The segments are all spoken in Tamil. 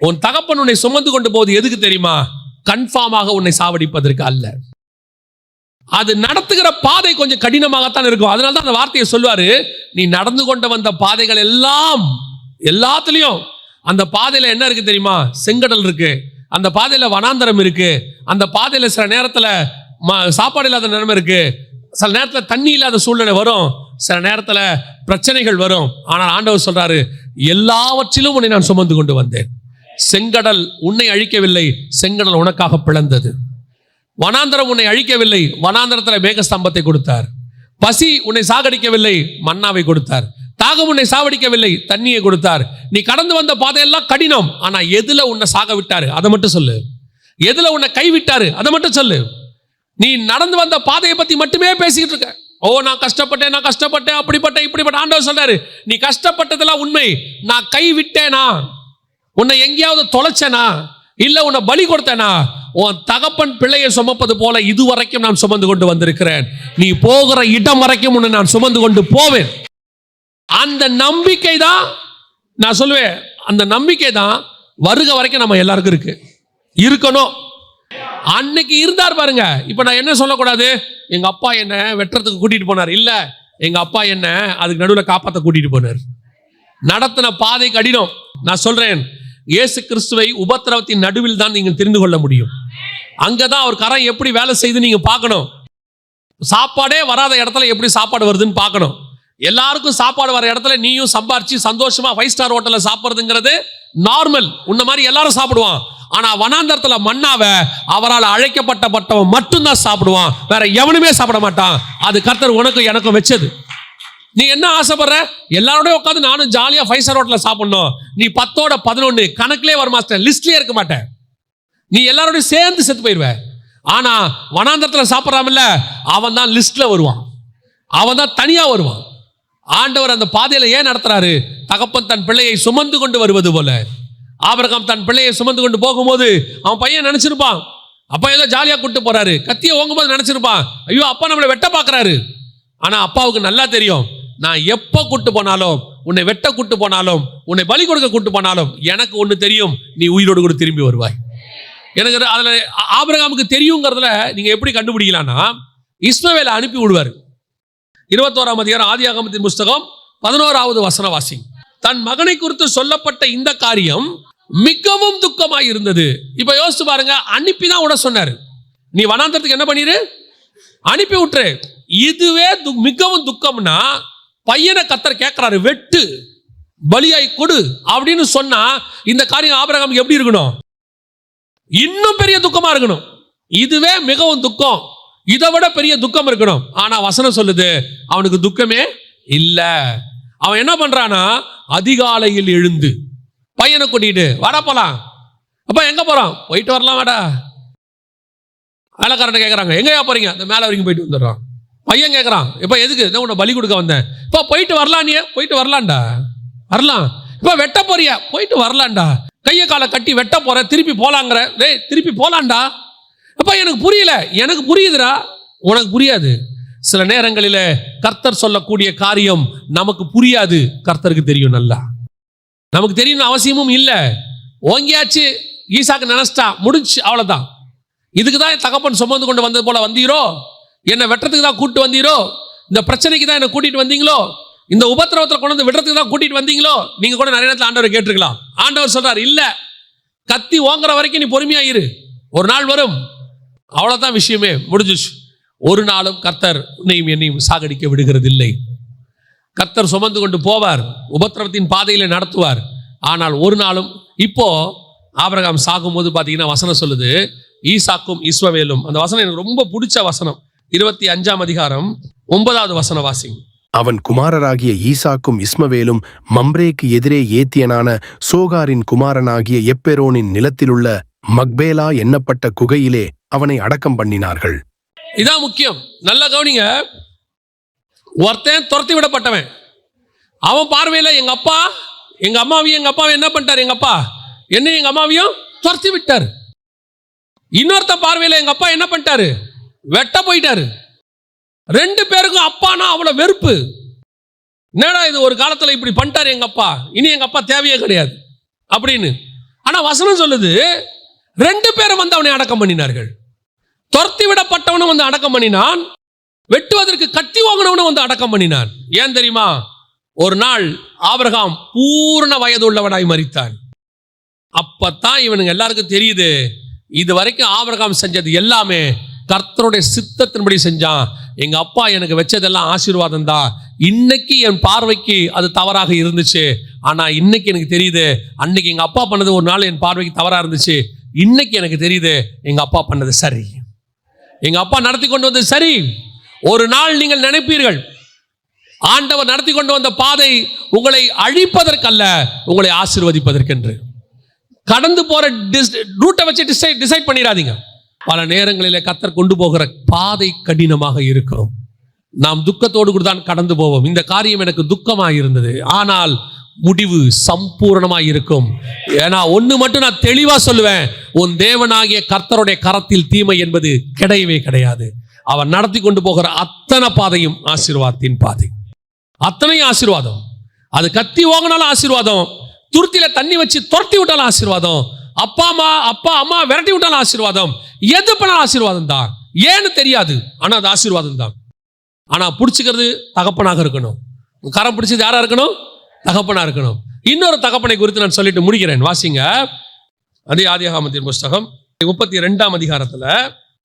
உன் தகப்பன் உன்னை சுமந்து கொண்டு போவது எதுக்கு தெரியுமா? கன்ஃபார்மாக உன்னை சாவடிப்பதற்கு அல்ல. அது நடத்துகிற பாதை கொஞ்சம் கடினமாகத்தான் இருக்கும். அதனால தான் அந்த வார்த்தையை சொல்வாரு, நீ நடந்து கொண்டு வந்த பாதைகள் எல்லாம், எல்லாத்துலயும் அந்த பாதையில என்ன இருக்கு தெரியுமா? செங்கடல் இருக்கு, அந்த பாதையில வனாந்தரம் இருக்கு, அந்த பாதையில சில நேரத்துல சாப்பாடு இல்லாத நிலைமை இருக்கு, சில நேரத்துல தண்ணி இல்லாத சூழ்நிலை வரும், சில நேரத்துல பிரச்சனைகள் வரும். ஆனால் ஆண்டவர் சொல்றாரு, எல்லாவற்றிலும் உன்னை நான் சுமந்து கொண்டு வந்தேன். செங்கடல் உன்னை அழிக்கவில்லை, செங்கடல் உனக்காக பிளந்தது. வனாந்தரம் உன்னை அழிக்கவில்லை, வனாந்தரத்துல மேகஸ்தம்பத்தை கொடுத்தார். பசி உன்னை சாகடிக்கவில்லை, மன்னாவை கொடுத்தார். தாகம் உன்னை சாவடிக்கவில்லை, தண்ணியை கொடுத்தார். நீ கடந்து வந்த பாதையெல்லாம் கடினம், ஆனா எதுல உன்னை சாக விட்டாரு அதை மட்டும் சொல்லு. எதுல உன்னை கைவிட்டாரு அதை மட்டும் சொல்லு. நீ நடந்து வந்த பாதையை பத்தி மட்டுமே பேசிக்கிட்டு இருக்க. ஓ நான் கஷ்டப்பட்டேன், நான் கஷ்டப்பட்டேன், அப்படிப்பட்டேன் இப்படிப்பட்ட. ஆண்டவர் சொல்றாரு, நீ கஷ்டப்பட்டதெல்லாம் உண்மை, நான் கை விட்டேனா? உன்னை எங்கேயாவது தொலைச்சேனா? இல்ல உன்னை பலி கொடுத்தேனா? உன் தகப்பன் பிள்ளையை சுமப்பது போல இதுவரைக்கும் நான் சுமந்து கொண்டு வந்திருக்கிறேன். நீ போகிற இடம் வரைக்கும் உன்னை நான் சுமந்து கொண்டு போவேன். அந்த நம்பிக்கை தான் நான் சொல்லுவேன், அந்த நம்பிக்கை தான் வருக வரைக்கும் நம்ம எல்லாருக்கும் இருக்கு, இருக்கணும். அன்னைக்கு இருந்தார் பாருங்க. இப்ப நான் என்ன சொல்லக்கூடாது, எங்க அப்பா என்ன வெட்டுறதுக்கு கூட்டிட்டு போனார், இல்ல எங்க அப்பா என்ன அதுக்கு நடுவில் காப்பாற்ற கூட்டிட்டு போனார். நடத்தின பாதை கடினம். நான் சொல்றேன், இயேசு கிறிஸ்துவை உபத்திரவத்தின் நடுவில் தான் நீங்க தெரிந்து கொள்ள முடியும். அங்கதான் அவர் கரம் எப்படி வேலை செய்து நீங்க பார்க்கணும். சாப்பாடே வராத இடத்துல எப்படி சாப்பாடு வருதுன்னு பார்க்கணும். எல்லாருக்கும் சாப்பாடு வர இடத்துல நீயும் சம்பாரிச்சு சந்தோஷமா 5 ஸ்டார் ஹோட்டல்ல சாப்பிடுறதுங்கிறது நார்மல், உன்ன மாதிரி எல்லாரும் சாப்பிடுவான். ஆனா வனாந்தரத்துல மன்னாவை அவரால் அழைக்கப்பட்டவன் மட்டும்தான் சாப்பிடுவான், வேற எவனுமே சாப்பிட மாட்டான். அது கர்த்தர் உனக்கும் எனக்கும் வச்சது. நீ என்ன ஆசைப்படுற? எல்லாரோடய உட்காந்து நானும் ஜாலியா 5 ஸ்டார் ஹோட்டல்ல சாப்பிடணும். நீ 10ஓட 11 கணக்கிலே வர மாட்டேன், லிஸ்ட்லயே இருக்க மாட்டேன். நீ எல்லாரோடையும் சேர்ந்து செத்து போயிருவ. ஆனா வனாந்தரத்துல சாப்பிடறாமல்ல, அவன் தான் லிஸ்ட்ல வருவான், அவன் தான் தனியா வருவான். ஆண்டவர் அந்த பாதையில ஏன் நடத்துறாரு? தகப்பன் தன் பிள்ளையை சுமந்து கொண்டு வருவது போல. ஆபிரகாம் தன் பிள்ளையை சுமந்து கொண்டு போகும்போது அவன் பையன் நினைச்சிருப்பான், அப்பா ஏதோ ஜாலியா கூட்டு போறாரு. கத்தியை ஓங்கும்போது நினைச்சிருப்பான், ஐயோ அப்பா நம்மளை வெட்ட பாக்குறாரு. ஆனா அப்பாவுக்கு நல்லா தெரியும், நான் எப்ப கூட்டு போனாலும், உன்னை வெட்ட கூட்டு போனாலும், உன்னை பலி கொடுக்க கூட்டு போனாலும், எனக்கு ஒண்ணு தெரியும், நீ உயிரோடு கூட திரும்பி வருவாய். எனக்கு அதுல ஆபிரகாமுக்கு தெரியுங்கிறதுல நீங்க எப்படி கண்டுபிடிக்கலாம்னா, இஸ்மவேலை அனுப்பி விடுவார். 21ஆம் அதிகாரம் ஆதியாகமத்தின் புஸ்தகம் 11வது வசனம் வாசி. தன் மகனை குறித்து சொல்லப்பட்ட இந்த காரியம் மிகவும் துக்கமாய் இருந்தது. இப்ப யோசிச்சு பாருங்க, அனுப்பிதான் விட சொன்னாரு, நீ வனாந்தரத்துக்கு என்ன பண்ணிரு, அனுப்பி விட்டுரு. இதுவே மிகவும் துக்கம்னா பையனை கர்த்தர் கேட்கிறாரு, வெட்டு பலியாய் கொடு அப்படின்னு சொன்னா இந்த காரியம் ஆபிரகாமுக்கு எப்படி இருக்கணும்? இன்னும் பெரிய துக்கமா இருக்கணும். இதுவே மிகவும் துக்கம், இதை விட பெரிய துக்கம் இருக்கணும். ஆனா வசனம் சொல்லுது, அவனுக்கு துக்கமே இல்ல. அவன் என்ன பண்றானா, அதிகாலையில் எழுந்து பையனை கூட்டிட்டு வாடா போலாம். அப்ப எங்க போறான்? போயிட்டு வரலாம் வாடா. வேலைக்காரன் கேட்கறாங்க, எங்கயா போறீங்க? அந்த மேல வரைக்கும் போயிட்டு வந்துடுறான். பையன் கேட்கறான், இப்ப எதுக்கு? உன்னை பலி கொடுக்க வந்தேன். இப்ப போயிட்டு வரலாம், நீ போயிட்டு வரலாம்டா, வரலாம். இப்ப வெட்ட போறியா? போயிட்டு வரலாம்டா. கையை காலை கட்டி வெட்ட போற, திருப்பி போலாங்கிற, டேய் திருப்பி போலாம்டா. அப்ப எனக்கு புரியல. எனக்கு புரியுதுடா, உனக்கு புரியாது. சில நேரங்களில் கர்த்தர் சொல்லக்கூடிய காரியம் நமக்கு புரியாது, கர்த்தருக்கு தெரியும். நல்லா நமக்கு தெரியும் அவசியமும் இல்லை. ஓங்கியாச்சு, ஈசாக்கு நினைச்சிட்டா, முடிச்சு, அவ்வளவுதான். இதுக்கு தான் தகப்பன் சுமந்து கொண்டு வந்தது போல வந்தீரோ? என்னை வெட்டுறதுக்கு தான் கூட்டு வந்தீரோ? இந்த பிரச்சனைக்கு தான் என்னை கூட்டிட்டு வந்தீங்களோ? இந்த உபத்திரவத்தில் கொண்டு வந்து விடுறதுக்கு தான் கூட்டிட்டு வந்தீங்களோ? நீங்க கூட நிறைய நேரத்தில் ஆண்டவர் கேட்டிருக்கலாம். ஆண்டவர் சொல்றாரு, இல்ல, கத்தி ஓங்குற வரைக்கும் நீ பொறுமையா இரு, ஒரு நாள் வரும். அவ்வளவுதான், விஷயமே முடிஞ்சிச்சு. ஒரு நாளும் கர்த்தர் உன்னையும் என்னையும் சாகடிக்க விடுகிறது இல்லை. கர்த்தர் சுமந்து கொண்டு போவார், உபத்திரவத்தின் பாதையில நடத்துவார். ஆனால் ஒரு நாளும், இப்போ ஆபிரகாம் சாகும்போது பார்த்தீங்கன்னா வசனம் சொல்லுது, ஈசாக்கும் இஸ்மவேலும். அந்த வசனம் எனக்கு ரொம்ப பிடிச்ச வசனம். 25ஆம் அதிகாரம் 9வது வசனம் வாசிங்க. அவன் குமாரராகிய ஈசாக்கும் இஸ்மவேலும் மம்ரேக்கு எதிரே ஏத்தியனான சோகாரின் குமாரனாகிய எப்பெரோனின் நிலத்திலுள்ள மக்பேலா எண்ணப்பட்ட குகையிலே அவனை அடக்கம் பண்ணினார்கள். இதான் முக்கியம், நல்ல கவனிங்க. ஒருத்தன் துரத்தி விடப்பட்டவன், அவன் பார்வையில் எங்க அப்பா எங்க அம்மாவையும் எங்க அப்பாவை என்ன பண்ணிட்டார்? எங்க அப்பா என்ன எங்க அம்மாவையும் துரத்தி விட்டார். இன்னொருத்த பார்வையில் எங்க அப்பா என்ன பண்ணிட்டாரு? வெட்ட போயிட்டாரு. 2 பேருக்கும் அப்பானா அவ்வளவு வெறுப்பு. என்னடா இது, ஒரு காலத்துல இப்படி பண்ணிட்டாரு எங்க அப்பா, இனி எங்க அப்பா தேவையே கிடையாது அப்படின்னு. ஆனா வசனம் சொல்லுது 2 பேரும் வந்து அவனை அடக்கம் பண்ணினார்கள். துரத்தி விடப்பட்டவனும் வந்து அடக்கம் பண்ணினான், வெட்டுவதற்கு கத்தி வாங்கினவனும் வந்து அடக்கம் பண்ணினான். ஏன் தெரியுமா? ஒரு நாள் ஆபிரகாம் பூர்ண வயது உள்ளவனாய் மரித்தான். அப்பத்தான் இவனுங்க எல்லாருக்கும் தெரியுது, இது வரைக்கும் ஆபிரகாம் செஞ்சது எல்லாமே கர்த்தருடைய சித்தத்தின்படி செஞ்சான். எங்க அப்பா எனக்கு வச்சதெல்லாம் ஆசீர்வாதம் தான். இன்னைக்கு என் பார்வைக்கு அது தவறாக இருந்துச்சு, ஆனா இன்னைக்கு எனக்கு தெரியுது, அன்னைக்கு எங்க அப்பா பண்ணது ஒரு நாள் என் பார்வைக்கு தவறா இருந்துச்சு, இன்னைக்கு எனக்கு தெரியுது எங்க அப்பா பண்ணது சரி, எங்க அப்பா நடத்தி கொண்டு வந்தது சரி. ஒரு நாள் நீங்கள் நினைப்பீர்கள், ஆண்டவர் நடத்தி கொண்டு வந்த பாதை உங்களை அழிப்பதற்கல்ல, உங்களை ஆசீர்வதிப்பதற்கென்று. கடந்து போற ரூட்டை வச்சு டிசைட் பண்ணிடாதீங்க. பல நேரங்களில் கர்த்தர் கொண்டு போகிற பாதை கடினமாக இருக்கும். நாம் துக்கத்தோடு கூட தான் கடந்து போவோம். இந்த காரியம் எனக்கு துக்கமாக இருந்தது, ஆனால் முடிவு சம்பூர்ணமாக இருக்கும். ஏன்னா ஒன்று மட்டும் நான் தெளிவா சொல்லுவேன், உன் தேவனாகிய கர்த்தருடைய கரத்தில் தீமை என்பது கிடையவே கிடையாது. அவர் நடத்தி கொண்டு போகிற அத்தனை பாதையும் ஆசீர்வாதத்தின் பாதை, அத்தனையும் ஆசீர்வாதம். அது கத்தி வாங்கினாலும் ஆசீர்வாதம், துருத்தில தண்ணி வச்சு துரத்தி விட்டாலும் ஆசீர்வாதம், அப்பா அம்மா விரட்டி விட்டாலும் ஆசீர்வாதம், எது பண்ணாலும் ஆசீர்வாதம் தான். ஏன்னு தெரியாது, ஆனா அது ஆசீர்வாதம் தான். ஆனா பிடிச்சிக்கிறது தகப்பனாக இருக்கணும். கரம் பிடிச்சது யாரா இருக்கணும்? தகப்பனா இருக்கணும். இன்னொரு தகப்பனை குறித்து நான் சொல்லிட்டு முடிக்கிறேன். வாசிங்க, அதே ஆதியாகமத்தின் புஸ்தகம் 32ஆம் அதிகாரத்துல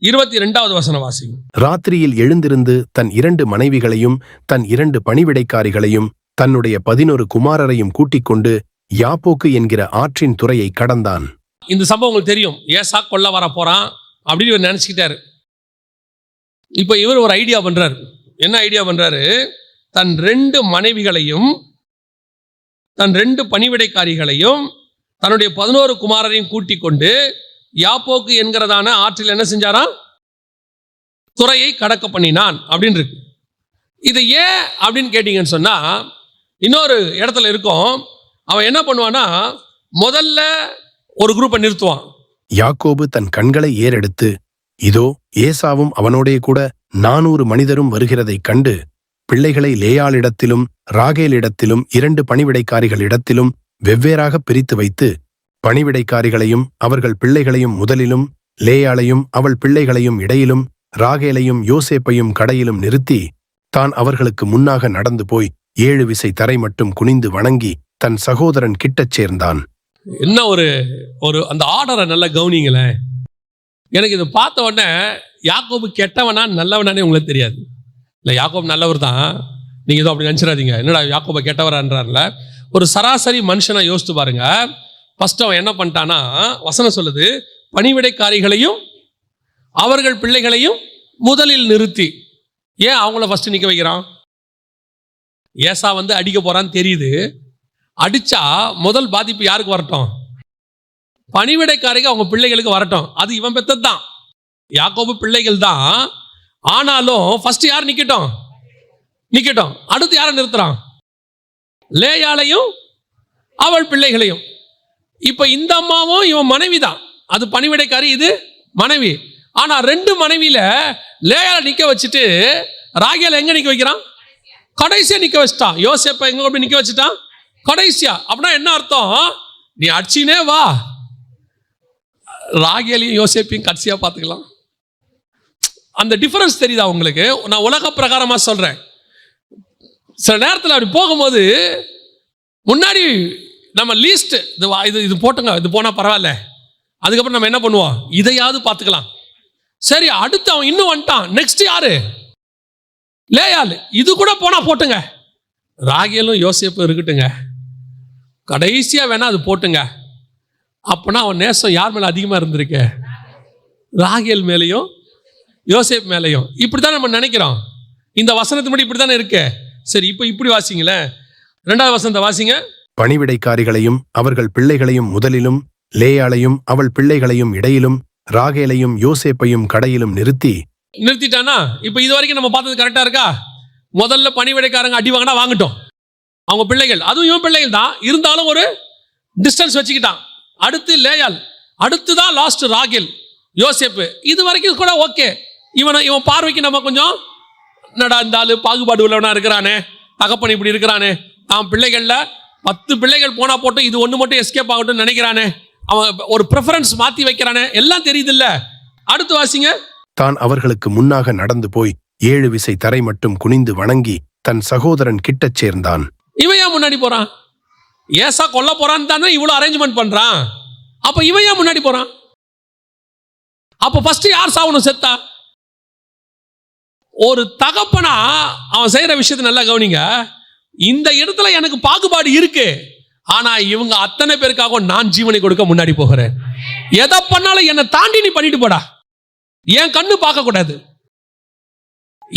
22வது வசனம் வாசிங்க. ராத்திரியில் எழுந்திருந்து தன் 2 மனைவிகளையும் தன் 2 பணிவிடைக்காரிகளையும் தன்னுடைய 11 குமாரரையும் கூட்டிக் கொண்டு யாப்போக்கு என்கிற ஆற்றின் துறையை கடந்தான். இந்த சம்பவம் உங்களுக்கு தெரியும். ஏசா கொல்ல வர போறான் அப்படின்னு இவர் நினைச்சுக்கிட்டாரு. இப்ப இவர் ஒரு ஐடியா பண்றாரு. என்ன ஐடியா பண்றாரு? தன் 2 மனைவிகளையும் தன் 2 பணிவிடைக்காரிகளையும் தன்னுடைய 11 குமாரரையும் கூட்டிக் கொண்டு யாப்போக்கு என்கிறதான ஆற்றில் என்ன செஞ்சாராம்? துறையை கடக்க பண்ணினான் அப்படின்னு இருக்கு. இது ஏன் அப்படின்னு கேட்டீங்கன்னு சொன்னா, இன்னொரு இடத்துல இருக்கும், அவன் என்ன பண்ணுவான்னா முதல்ல ஒரு குரூப்பை நிறுத்துவான். யாக்கோபு தன் கண்களை ஏறெடுத்து, இதோ ஏசாவும் அவனோடே கூட 400 மனிதரும் வருகிறதைக் கண்டு பிள்ளைகளை லேயாளிடத்திலும் ராகேலிடத்திலும் 2 பணிவிடைக்காரிகளிடத்திலும் வெவ்வேறாக பிரித்து வைத்து, பணிவிடைக்காரிகளையும் அவர்கள் பிள்ளைகளையும் முதலிலும், லேயாளையும் அவள் பிள்ளைகளையும் இடையிலும், ராகேலையும் யோசேப்பையும் கடையிலும் நிறுத்தி, தான் அவர்களுக்கு முன்னாக நடந்து போய் 7 விசை தரை மட்டும் குனிந்து வணங்கி தன் சகோதரன் கிட்டச் சேர்ந்தான். என்ன ஒரு அந்த ஆர்டரை நல்லா கவனிங்களேன். எனக்கு இதை பார்த்த உடனே யாக்கோபு கெட்டவனா நல்லவனானே உங்களுக்கு தெரியாது. இல்லை, யாக்கோபு நல்லவர் தான், நீங்கள் ஏதோ அப்படி நினச்சிடாதீங்க. என்னடா யாக்கோபை கெட்டவரான்றார்ல. ஒரு சராசரி மனுஷனா யோசித்து பாருங்க. ஃபர்ஸ்ட் அவன் என்ன பண்ணிட்டானா, வசனம் சொல்லுது, பணிவிடைக்காரிகளையும் அவர்கள் பிள்ளைகளையும் முதலில் நிறுத்தி. ஏன் அவங்கள ஃபர்ஸ்ட் நிற்க வைக்கிறான்? ஏசா வந்து அடிக்க போறான்னு தெரியுது. அடிச்சா முதல் பாதிப்பு யாருக்கு வரட்டும்? பணிவிடைக்காரிக அவங்க பிள்ளைகளுக்கு வரட்டும். அது இவன் பெத்தது தான், யாக்கோபு பிள்ளைகள் தான். ஆனாலும் ஃபர்ஸ்ட் யார் நிக்கட்டும்? அடுத்து யாரை நிறுத்துறான்? லேயாளையும் அவள் பிள்ளைகளையும். இப்ப இந்த அம்மாவும் இவன் மனைவி தான், அது பணிவிடைக்காரி, இது மனைவி. ஆனா 2 மனைவியில லேயாளை நிக்க வச்சுட்டு ராகேல எங்க நிக்க வைக்கிறான்? கடைசியா நிக்க வச்சுட்டான். யோசேப்பை எங்க கொண்டு நிக்க வச்சுட்டான்? கடைசியா. அப்படின்னா என்ன அர்த்தம்? நீ அடிச்சினே வா, ராகேலையும் யோசேப்பையும் கடைசியா பார்த்துக்கலாம். அந்த டிஃபரன்ஸ் தெரியுதா உங்களுக்கு? நான் உலக பிரகாரமா சொல்றேன். சில நேரத்தில் அப்படி போகும்போது முன்னாடி நம்ம லீஸ்ட் இது போட்டுங்க, இது போனா பரவாயில்ல, அதுக்கப்புறம் நம்ம என்ன பண்ணுவோம்? இதையாவது பார்த்துக்கலாம். சரி, அடுத்து அவன் இன்னும் வந்துட்டான். நெக்ஸ்ட் யாரு? லேயாள். இது கூட போனா போட்டுங்க, ராகேலும் யோசேப்பும் இருக்கட்டுங்க, கடைசியா வேணா அது போட்டுங்க. அப்பனா அவன் நேசம் யார் மேல அதிகமா இருந்திருக்கு? ராகேல் மேலையும் யோசேப் மேலையும். இப்படித்தான் நம்ம நினைக்கிறோம். இந்த வசனத்து முடி இப்படித்தானே இருக்கு. சரி, இப்போ இப்படி வாசிங்களேன். 2வது வசனத்தை வாசிங்க. பணிவிடைக்காரிகளையும் அவர்கள் பிள்ளைகளையும் முதலிலும், லேயாளையும் அவள் பிள்ளைகளையும் இடையிலும், ராகேலையும் யோசேப்பையும் கடையிலும் நிறுத்திட்டானா? இப்போ இது வரைக்கும் நம்ம பார்த்தது கரெக்டா இருக்கா? முதல்ல பணிவிடைக்காரங்க அடி வாங்கினா வாங்கட்டும், அவங்க பிள்ளைகள், அதுவும் இவன் பிள்ளைகள் தான், இருந்தாலும் ஒரு டிஸ்டன்ஸ் வச்சுக்கிட்டான். அடுத்து லேயாள், அடுத்துதான் லாஸ்ட் ராகேல், யோசேப்பு. இது வரைக்கும் கூட ஓகே. இவன் பார்வைக்கு நம்ம கொஞ்சம் என்னடா இந்த ஆளு பாகுபாடு உள்ளவனா இருக்கிறானே, தகப்பன் இப்படி இருக்கிறானே, தான் பிள்ளைகள்ல 10 பிள்ளைகள் போனா போட்டு இது ஒன்று மட்டும் எஸ்கேப் ஆகட்டும் நினைக்கிறானே, அவன் ஒரு ப்ரிஃபரன்ஸ் மாத்தி வைக்கிறானே, எல்லாம் தெரியுது இல்ல. அடுத்து வாசிங்க. தான் அவர்களுக்கு முன்னாக நடந்து போய் 7 விசை தரை மட்டும் குனிந்து வணங்கி தன் சகோதரன் கிட்டச் சேர்ந்தான். இவன் ஏன் முன்னாடி போறான்? ஏசா கொல்ல போறான்னு தானே இவ்வளவு அரேஞ்ச்மெண்ட் பண்றான். அப்ப இவன் ஏன் முன்னாடி போறான்? அப்ப ஃபர்ஸ்ட் யார் சாவணும்? செத்தா? ஒரு தகப்பனா அவன் செய்யற விஷயத்தை நல்லா கவனிங்க. இந்த இடத்துல எனக்கு பாகுபாடு இருக்கு, ஆனா இவங்க அத்தனை பேருக்காக நான் ஜீவனை கொடுக்க முன்னாடி போகிறேன். எதை பண்ணாலும் என்னை தாண்டி நீ பண்ணிட்டு போடா, என் கண்ணு பார்க்க கூடாது.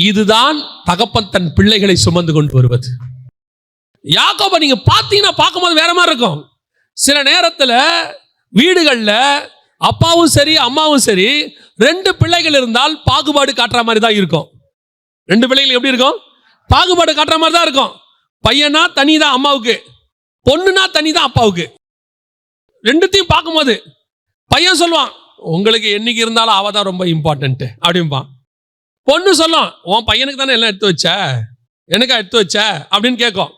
இதுதான் தகப்பன் தன் பிள்ளைகளை சுமந்து கொண்டு வருவது. யாக்கோபை நீங்க பார்த்தீங்கன்னா பார்க்கும்போது வேற மாதிரி இருக்கும். சில நேரத்தில் வீடுகளில் அப்பாவும் சரி அம்மாவும் சரி 2 பிள்ளைகள் இருந்தால் பாகுபாடு காட்டுற மாதிரி தான் இருக்கும். 2 பிள்ளைகள் எப்படி இருக்கும்? பாகுபாடு காட்டுற மாதிரி தான் இருக்கும். பையனா தனி தான் அம்மாவுக்கு, பொண்ணுனா தனி தான் அப்பாவுக்கு. 2த்தையும் பார்க்கும்போது பையன் சொல்லுவான், உங்களுக்கு என்னைக்கு இருந்தாலும் அவ தான் ரொம்ப இம்பார்ட்டன்ட் அப்படின்பான். பொண்ணு சொல்லும், உன் பையனுக்கு தானே எல்லாம் எடுத்து வச்ச, எனக்கா எடுத்து வச்ச அப்படின்னு கேட்கும்.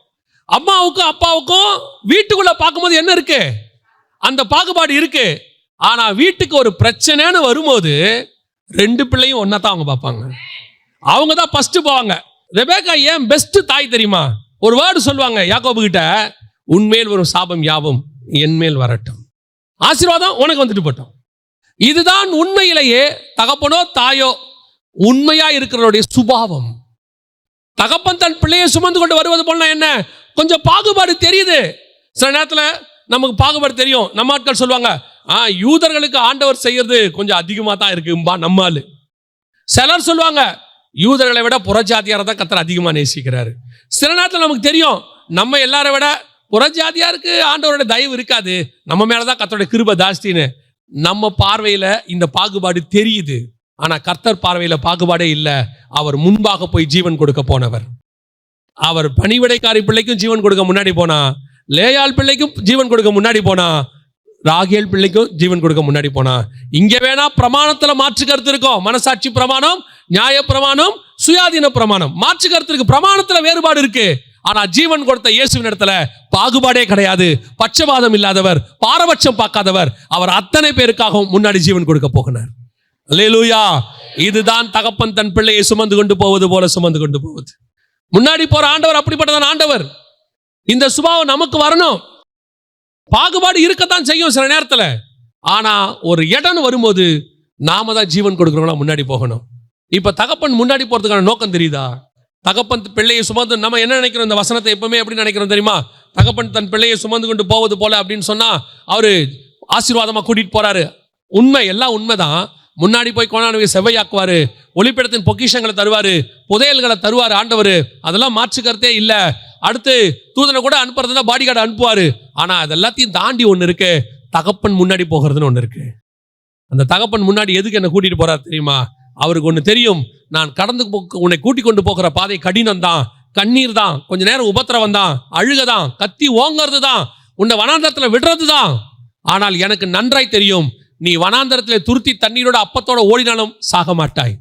அம்மாவுக்கும் அப்பாவுக்கும் வீட்டுக்குள்ள பார்க்கும்போது என்ன இருக்கு? அந்த பாகுபாடு இருக்கு. ஆனா வீட்டுக்கு ஒரு பிரச்சனைன்னு வரும்போது 2 பிள்ளையும் ஒன்னா தான் அவங்க பார்ப்பாங்க. அவங்க தான் ஃபர்ஸ்ட் போவாங்க. ரெபேக்கா ஏன் பெஸ்ட் தாய் தெரியுமா? ஒரு வேர்டு சொல்லுவாங்க யாக்கோபு கிட்ட, உன்மேல் வரும் சாபம் யாவும் என் மேல் வரட்டும், ஆசீர்வாதம் உனக்கு வந்துட்டு போட்டோம். இதுதான் உண்மையிலேயே தகப்பனோ தாயோ உண்மையா இருக்கிறவருடைய சுபாவம். தகப்பன் தன் பிள்ளையை சுமந்து கொண்டு வருவது போல என்ன, கொஞ்சம் பாகுபாடு தெரியுது. சில நேரத்தில் நமக்கு பாகுபாடு தெரியும். நம்ம ஆட்கள் சொல்லுவாங்க, யூதர்களுக்கு ஆண்டவர் செய்யறது கொஞ்சம் அதிகமாக தான் இருக்கும்பா நம்ம ஆளு. சிலர் சொல்லுவாங்க, யூதர்களை விட புறஜாதியாரை தான் கர்த்தர் அதிகமாக நேசிக்கிறாரு. சில நேரத்தில் நமக்கு தெரியும், நம்ம எல்லாரை விட புறஜாதியாருக்கு ஆண்டவரோட தயவு இருக்காது, நம்ம மேலதான் கர்த்தரோட கிருபை ஜாஸ்தின்னு. நம்ம பார்வையில இந்த பாகுபாடு தெரியுது. ஆனா கர்த்தர் பார்வையில பாகுபாடே இல்லை. அவர் முன்பாக போய் ஜீவன் கொடுக்க போனவர். அவர் பணிவிடைக்காரி பிள்ளைக்கும் ஜீவன் கொடுக்க முன்னாடி போனா, லேயாள் பிள்ளைக்கும் ஜீவன் கொடுக்க முன்னாடி போனா, ராகேல் பிள்ளைக்கும் ஜீவன் கொடுக்க முன்னாடி போனா. இங்க வேணா பிரமாணத்துல மாற்று கருத்து இருக்கும். மனசாட்சி பிரமாணம், நியாய பிரமாணம், சுயாதீன பிரமாணம், மாற்று கருத்து இருக்கு. பிரமாணத்துல வேறுபாடு இருக்கு. ஆனா ஜீவன் கொடுத்த இயேசுவின் இடத்துல பாகுபாடே கிடையாது. பட்சபாதம் இல்லாதவர், பாரபட்சம் பார்க்காதவர். அவர் அத்தனை பேருக்காகவும் முன்னாடி ஜீவன் கொடுக்க போகிறார். அல்லேலூயா. இதுதான் தகப்பன் தன் பிள்ளையை சுமந்து கொண்டு போவது போல சுமந்து கொண்டு போவது. முன்னாடி போற ஆண்டவர் அப்படிப்பட்டதான் ஆண்டவர். இந்த சுபாவம் நமக்கு வரணும். பாகுபாடு இருக்கத்தான் செய்யும் சில நேரத்தில். ஆனா ஒரு இடம்னு வரும்போது நாம தான் ஜீவன் கொடுக்கிறவங்களா முன்னாடி போகணும். இப்ப தகப்பன் முன்னாடி போறதுக்கான நோக்கம் தெரியுதா? தகப்பன் பிள்ளையை சுமந்து நம்ம என்ன நினைக்கிறோம்? இந்த வசனத்தை எப்பவுமே எப்படி நினைக்கிறோம் தெரியுமா? தகப்பன் தன் பிள்ளையை சுமந்து கொண்டு போவது போல அப்படின்னு சொன்னா அவரு ஆசீர்வாதமா கூட்டிட்டு போறாரு. உண்மை, எல்லாம் உண்மைதான். முன்னாடி போய் கொண்டாடி செவ்வையாக்குவாரு, ஒளிப்பிடத்தின் பொக்கிஷங்களை தருவாரு, புதையல்களை தருவாரு ஆண்டவர். அதெல்லாம் மாற்று கருத்தே இல்லை. அடுத்து தூதனை கூட அனுப்புறதுனா பாடி கார்டு அனுப்புவாரு. ஆனா அதெல்லாத்தையும் தாண்டி ஒன்று இருக்கு, தகப்பன் முன்னாடி போகிறதுன்னு ஒன்று இருக்கு. அந்த தகப்பன் முன்னாடி எதுக்கு என்ன கூட்டிட்டு போறாரு தெரியுமா? அவருக்கு ஒன்று தெரியும், நான் கடந்து உன்னை கூட்டிக் கொண்டு போகிற பாதை கடினம் தான், கண்ணீர் தான், கொஞ்ச நேரம் உபத்திரவம் தான், அழுகதான், கத்தி ஓங்கிறது தான், உன்னை வனாந்தரத்தில் விடுறது தான். ஆனால் எனக்கு நன்றாய் தெரியும், நீ வனாந்தரத்தில் துருத்தி தண்ணீரோட அப்பத்தோட ஓடினாலும் சாக மாட்டாய்,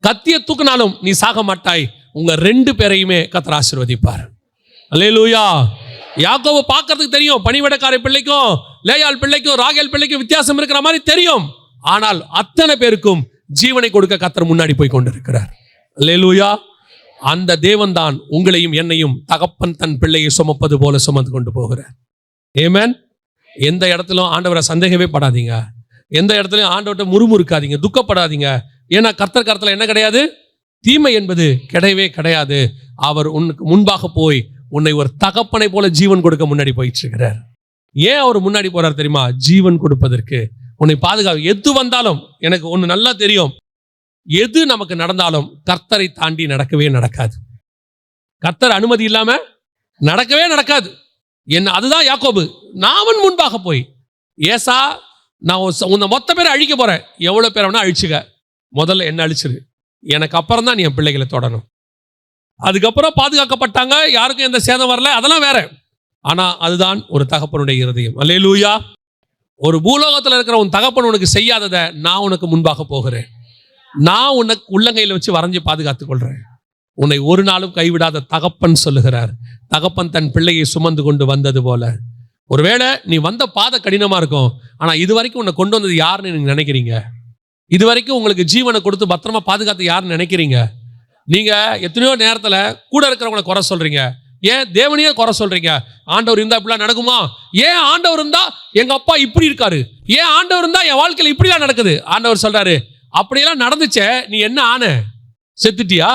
கத்திய தூக்கினாலும் நீ சாக மாட்டாய். உங்க 2 பேரையுமே கர்த்தர் ஆசீர்வதிப்பார். அல்லேலூயா. யாக்கோபு பார்க்கிறதுக்கு தெரியும், பணிவிடைக்கார பிள்ளைக்கும் லேயாள் பிள்ளைக்கும் ராகேல் பிள்ளைக்கும் வித்தியாசம் இருக்கிற மாதிரி தெரியும். ஆனால் அத்தனை பேருக்கும் ஜீவனை கொடுக்க கர்த்தர் முன்னாடி போய் கொண்டிருக்கிறார். அல்லேலூயா. அந்த தேவன் தான் உங்களையும் என்னையும் தகப்பன் தன் பிள்ளையை சுமப்பது போல சுமந்து கொண்டு போகிறார். ஆமென். எந்த இடத்திலும் ஆண்டவரை சந்தேகமே படாதீங்க. எந்த இடத்துலையும் ஆண்டவர்கிட்ட முறுமுறுக்காதீங்க, துக்கப்படாதீங்க. ஏன்னா கர்த்தர் கருத்துல என்ன கிடையாது? தீமை என்பது கிடையவே கிடையாது. அவர் உனக்கு முன்பாக போய் உன்னை ஒரு தகப்பனை போல ஜீவன் கொடுக்க முன்னாடி போயிட்டு இருக்கிறார். ஏன் அவர் முன்னாடி போறார் தெரியுமா? ஜீவன் கொடுப்பதற்கு, உன்னை பாதுகாக்க. எது வந்தாலும் எனக்கு ஒன்று நல்லா தெரியும், எது நமக்கு நடந்தாலும் கர்த்தரை தாண்டி நடக்கவே நடக்காது. கர்த்தர் அனுமதி இல்லாம நடக்கவே நடக்காது. என்ன, அதுதான் யாக்கோபு. நான் முன்பாக போய், ஏசா நான் உன்னை மொத்த பேரை அழிக்க போறேன், எவ்வளவு பேர் வேணா அழிச்சுக்க, முதல்ல என்ன அழிச்சிரு, எனக்கு அப்புறம் தான் நீ என் பிள்ளைகளை தொடணும். அதுக்கப்புறம் பாதுகாக்கப்பட்டாங்க, யாருக்கும் எந்த சேதம் வரல, அதெல்லாம் வேற. ஆனா அதுதான் ஒரு தகப்பனுடைய இருதயம். அல்லேலூயா. ஒரு பூலோகத்தில் இருக்கிற உன் தகப்பன் உனக்கு செய்யாததை நான் உனக்கு முன்பாக போகிறேன். நான் உனக்கு உள்ளங்கையில் வச்சு வரைஞ்சி பாதுகாத்துக் கொள்றேன். உன்னை ஒரு நாளும் கைவிடாத தகப்பன் சொல்லுகிறார். தகப்பன் தன் பிள்ளையை சுமந்து கொண்டு வந்தது போல ஒருவேளை நீ வந்த பாதை கடினமா இருக்கும், ஆனா இது வரைக்கும் உன்னை கொண்டு வந்தது யாருன்னு நீங்க நினைக்கிறீங்க? இது வரைக்கும் உங்களுக்கு ஜீவனை கொடுத்து பத்திரமா பாதுகாத்து யாருன்னு நினைக்கிறீங்க? நீங்க எத்தனையோ நேரத்துல கூட இருக்கிறவங்களை குறை சொல்றீங்க, ஏன் தேவனையே குறை சொல்றீங்க. ஆண்டவர் இருந்தா இப்படிலாம் நடக்குமா? ஏன் ஆண்டவர் இருந்தா எங்க அப்பா இப்படி இருக்காரு, ஏன் ஆண்டவர் இருந்தா என் வாழ்க்கையில இப்படிலாம் நடக்குது? ஆண்டவர் சொல்றாரு, அப்படியெல்லாம் நடந்துச்சே, நீ என்ன ஆன? செத்துட்டியா?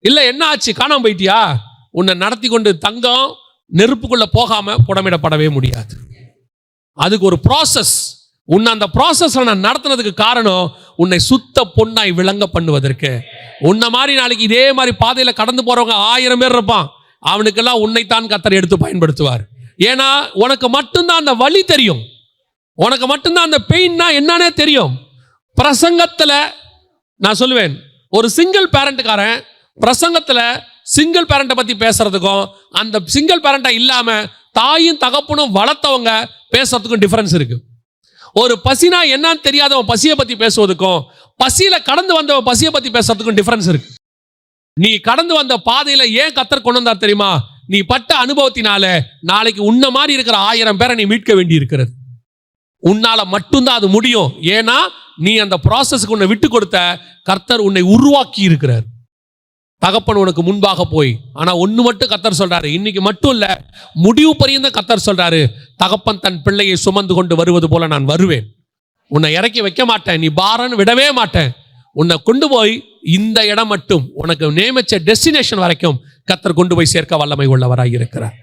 இல்ல என்ன ஆச்சு? காணாம போயிட்டியா? உன்னை நடத்தி கொண்டு தங்கம் நெருப்புக்குள்ள போகாம புடமிடப்படவே முடியாது. அதுக்கு ஒரு ப்ராசஸ். உன்னை அந்த ப்ராசஸ்ல நான் நடத்துனதுக்கு காரணம் உன்னை சுத்த பொன்னாய் விளங்க பண்ணுவதற்கு. உன்னை மாதிரி நாளைக்கு இதே மாதிரி பாதையில கடந்து போறவங்க 1000 பேர் இருப்பான், அவனுக்கெல்லாம் உன்னைத்தான் கர்த்தர் எடுத்து பயன்படுத்துவார். ஏன்னா உனக்கு மட்டும்தான் அந்த வலி தெரியும், உனக்கு மட்டும்தான் அந்த பெயின்னா என்னன்னே தெரியும். பிரசங்கத்துல நான் சொல்லுவேன், ஒரு சிங்கிள் பேரண்ட்காரன் பிரசங்கத்துல சிங்கிள் பேரண்ட்டை பத்தி பேசுறதுக்கும் அந்த சிங்கிள் பேரண்டா இல்லாம தாயும் தகப்பனும் வளர்த்தவங்க பேசுறதுக்கும் டிஃபரன்ஸ் இருக்கு. ஒரு பசினா என்னன்னு தெரியாதவன் பசியை பத்தி பேசுவதுக்கும் பசியில கடந்து வந்தவன் பசியை பத்தி பேசுறதுக்கும் டிஃபரன்ஸ் இருக்கு. நீ கடந்து வந்த பாதையில ஏன் கர்த்தர் கொண்டு வந்தார் தெரியுமா? நீ பட்ட அனுபவத்தினால நாளைக்கு உன்ன மாதிரி இருக்கிற 1000 பேரை நீ மீட்க வேண்டி இருக்கிறது. உன்னால மட்டும்தான் அது முடியும். ஏன்னா நீ அந்த ப்ராசஸ்க்கு உன்னை விட்டு கொடுத்த கர்த்தர் உன்னை உருவாக்கி இருக்கிறார். தகப்பன் உனக்கு முன்பாக போய், ஆனா ஒண்ணு மட்டும் கர்த்தர் சொல்றாரு, இன்னைக்கு மட்டும் இல்ல, முடிவு பரியந்த கர்த்தர் சொல்றாரு, தகப்பன் தன் பிள்ளையை சுமந்து கொண்டு வருவது போல நான் வருவேன். உன்னை இறக்கி வைக்க மாட்டேன், நீ பாரன்னு விடவே மாட்டேன். உன்னை கொண்டு போய் இந்த இடம் மட்டும் உனக்கு நியமிச்ச டெஸ்டினேஷன் வரைக்கும் கர்த்தர் கொண்டு போய் சேர்க்க வல்லமை உள்ளவராய் இருக்கிறார்.